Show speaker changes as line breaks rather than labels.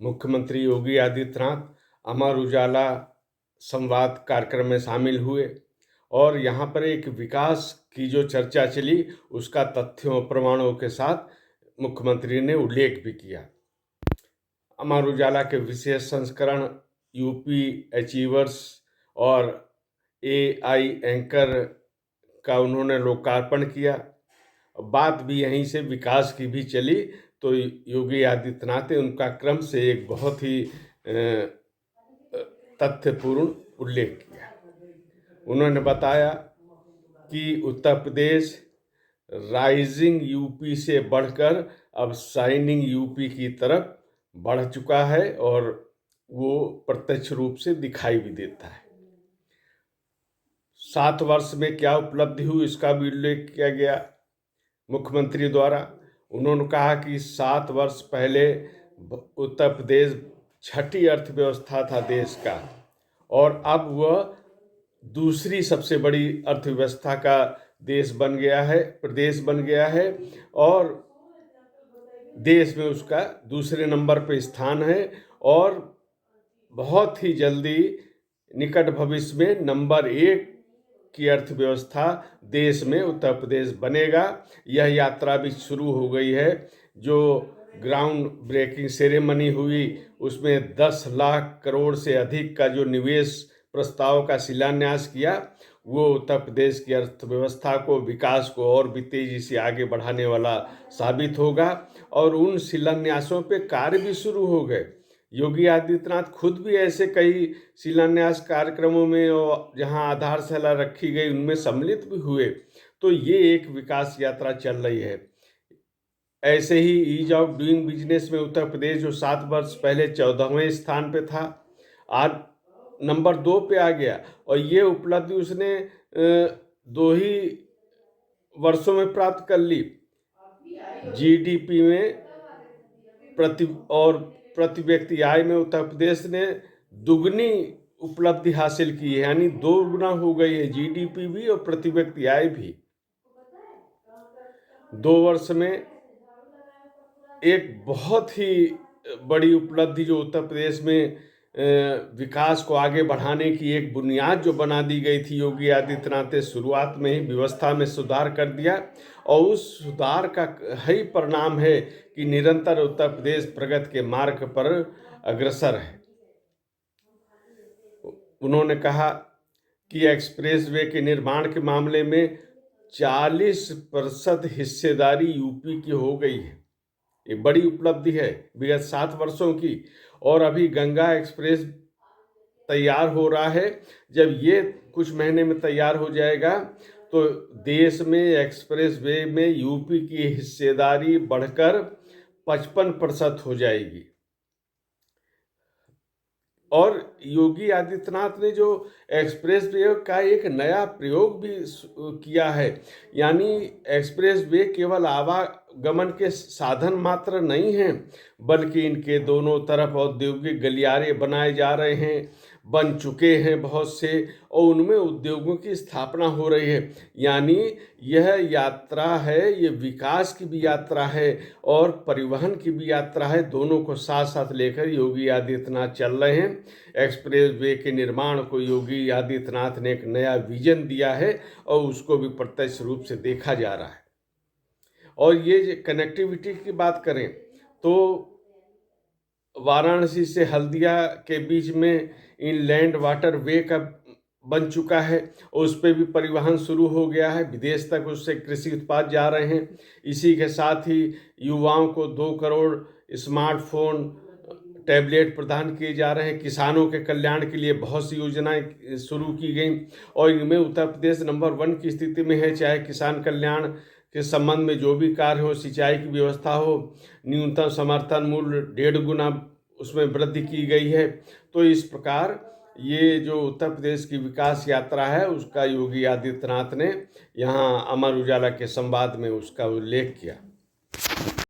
मुख्यमंत्री योगी आदित्यनाथ अमर उजाला संवाद कार्यक्रम में शामिल हुए और यहाँ पर एक विकास की जो चर्चा चली उसका तथ्यों प्रमाणों के साथ मुख्यमंत्री ने उल्लेख भी किया। अमर उजाला के विशेष संस्करण यूपी अचीवर्स और एआई एंकर का उन्होंने लोकार्पण किया। बात भी यहीं से विकास की भी चली तो योगी आदित्यनाथ ने उनका क्रम से एक बहुत ही तथ्यपूर्ण उल्लेख किया। उन्होंने बताया कि उत्तर प्रदेश राइजिंग यूपी से बढ़कर अब शाइनिंग यूपी की तरफ बढ़ चुका है और वो प्रत्यक्ष रूप से दिखाई भी देता है। 7 वर्ष में क्या उपलब्धि हुई इसका भी उल्लेख किया गया मुख्यमंत्री द्वारा। उन्होंने कहा कि 7 वर्ष पहले उत्तर प्रदेश छठी अर्थव्यवस्था था देश का और अब वह दूसरी सबसे बड़ी अर्थव्यवस्था का देश बन गया है, प्रदेश बन गया है और देश में उसका दूसरे नंबर पर स्थान है और बहुत ही जल्दी निकट भविष्य में नंबर 1 की अर्थव्यवस्था देश में उत्तर प्रदेश बनेगा। यह यात्रा भी शुरू हो गई है। जो ग्राउंड ब्रेकिंग सेरेमनी हुई उसमें 10 लाख करोड़ से अधिक का जो निवेश प्रस्ताव का शिलान्यास किया वो उत्तर प्रदेश की अर्थव्यवस्था को विकास को और भी तेजी से आगे बढ़ाने वाला साबित होगा और उन शिलान्यासों पे कार्य भी शुरू हो गए। योगी आदित्यनाथ खुद भी ऐसे कई शिलान्यास कार्यक्रमों में और जहां आधारशिला रखी गई उनमें सम्मिलित भी हुए। तो ये एक विकास यात्रा चल रही है। ऐसे ही ईज ऑफ डूइंग बिजनेस में उत्तर प्रदेश जो 7 वर्ष पहले 14वें स्थान पे था आज नंबर 2 पे आ गया और ये उपलब्धि उसने 2 ही वर्षों में प्राप्त कर ली। जीडीपी में प्रति व्यक्ति आय में उत्तर प्रदेश ने दुगनी उपलब्धि हासिल की है, यानी 2 गुना हो गई है जीडीपी भी और प्रति व्यक्ति आय भी। 2 वर्ष में एक बहुत ही बड़ी उपलब्धि जो उत्तर प्रदेश में विकास को आगे बढ़ाने की एक बुनियाद जो बना दी गई थी योगी आदित्यनाथ ने शुरुआत में ही व्यवस्था में सुधार कर दिया और उस सुधार का ही परिणाम है कि निरंतर उत्तर प्रदेश प्रगति के मार्ग पर अग्रसर है। उन्होंने कहा कि एक्सप्रेस वे के निर्माण के मामले में 40% हिस्सेदारी यूपी की हो गई है। ये बड़ी उपलब्धि है विगत 7 वर्षों की और अभी गंगा एक्सप्रेस तैयार हो रहा है। जब ये कुछ महीने में तैयार हो जाएगा तो देश में एक्सप्रेस वे में यूपी की हिस्सेदारी बढ़कर 55% हो जाएगी। और योगी आदित्यनाथ ने जो एक्सप्रेस वे का एक नया प्रयोग भी किया है, यानी एक्सप्रेस वे केवल आवागमन के साधन मात्र नहीं हैं बल्कि इनके दोनों तरफ औद्योगिक गलियारे बनाए जा रहे हैं, बन चुके हैं बहुत से और उनमें उद्योगों की स्थापना हो रही है। यानी यह यात्रा है, ये विकास की भी यात्रा है और परिवहन की भी यात्रा है। दोनों को साथ साथ लेकर योगी आदित्यनाथ चल रहे हैं। एक्सप्रेस वे के निर्माण को योगी आदित्यनाथ ने एक नया विजन दिया है और उसको भी प्रत्यक्ष रूप से देखा जा रहा है। और ये कनेक्टिविटी की बात करें तो वाराणसी से हल्दिया के बीच में इनलैंड वाटर वे का बन चुका है और उस पर भी परिवहन शुरू हो गया है। विदेश तक उससे कृषि उत्पाद जा रहे हैं। इसी के साथ ही युवाओं को 2 करोड़ स्मार्टफोन टैबलेट प्रदान किए जा रहे हैं। किसानों के कल्याण के लिए बहुत सी योजनाएं शुरू की गई और इनमें उत्तर प्रदेश नंबर 1 की स्थिति में है। चाहे किसान कल्याण के संबंध में जो भी कार्य हो, सिंचाई की व्यवस्था हो, न्यूनतम समर्थन मूल्य 1.5 गुना उसमें वृद्धि की गई है। तो इस प्रकार ये जो उत्तर प्रदेश की विकास यात्रा है उसका योगी आदित्यनाथ ने यहाँ अमर उजाला के संवाद में उसका उल्लेख किया।